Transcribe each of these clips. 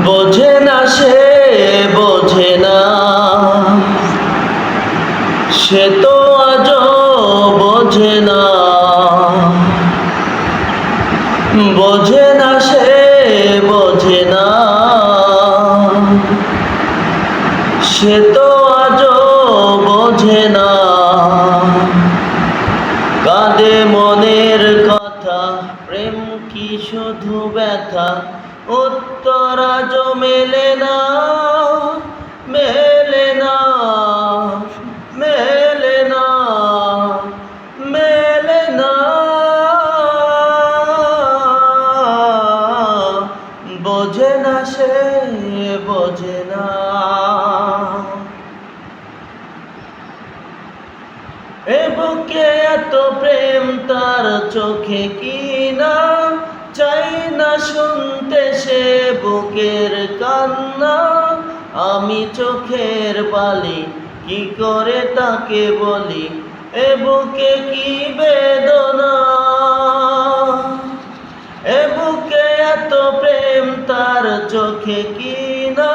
বোঝে না সে বোঝে না, সে তো আজও বোঝে না। বোঝে না সে বোঝে না, সে তো আজও বোঝে না। কাঁদে মনের কথা, প্রেম কি শুধু ব্যথা, উত্তর আজও মেলে না, মেলে না, মেলে না, মেলে না। বোঝে না সে বোঝে না। এ বুকে এত প্রেম তার চোখে কি না, চাই না শুনতে সে বুকের কান্না। আমি চোখের বালি কি করে তাকে বলি, এ বুকে কি বেদনা। এ বুকে এত প্রেম তার চোখে কি না,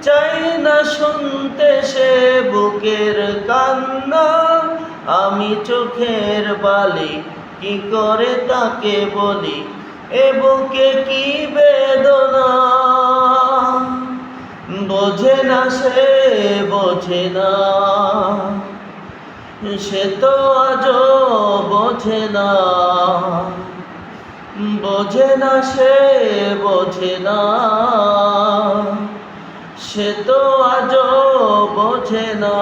চাই না শুনতে সে বুকের কান্না। আমি চোখের বালি কি করে তাকে বলি, এ বুকে কি বেদনা। বোঝে না সে বোঝে না, সে তো আজও বোঝে না। বোঝে না সে বোঝে না, সে তো আজও বোঝে না।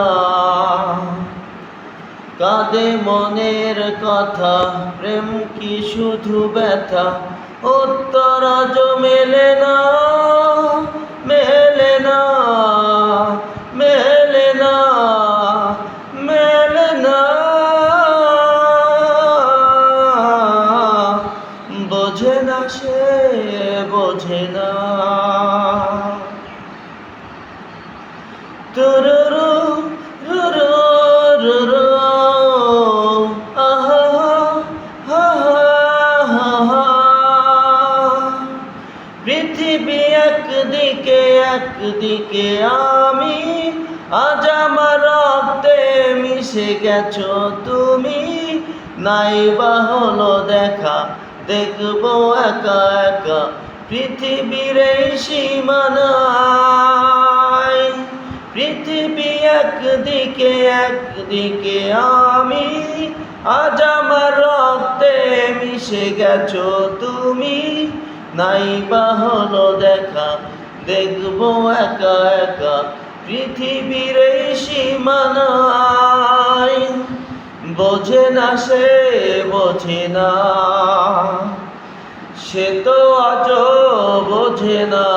কাঁদে মনের কথা, প্রেম কি শুধু ব্যথা, উত্তর আজও মেলে না, মেলে না, মেলে না, মেলে না। বোঝে না সে বোঝে না। তুরুরু রুরু রুরু, আহা হা হা হা। পৃথিবী একদিকে একদিকে আমি, আজ আমার রক্তে মিশে গেছো তুমি। নাই বা হলো দেখা, দেখবো একা একা পৃথিবীর এই সীমানায়। পৃথিবী একদিকে একদিকে আমি, আজ আমার রক্তে মিশে গেছো তুমি। নাই বা হলো দেখা, দেখবো একা একা পৃথিবীর এই সীমানায়। বোঝে না সে বোঝে না, সে তো আজও বোঝে না।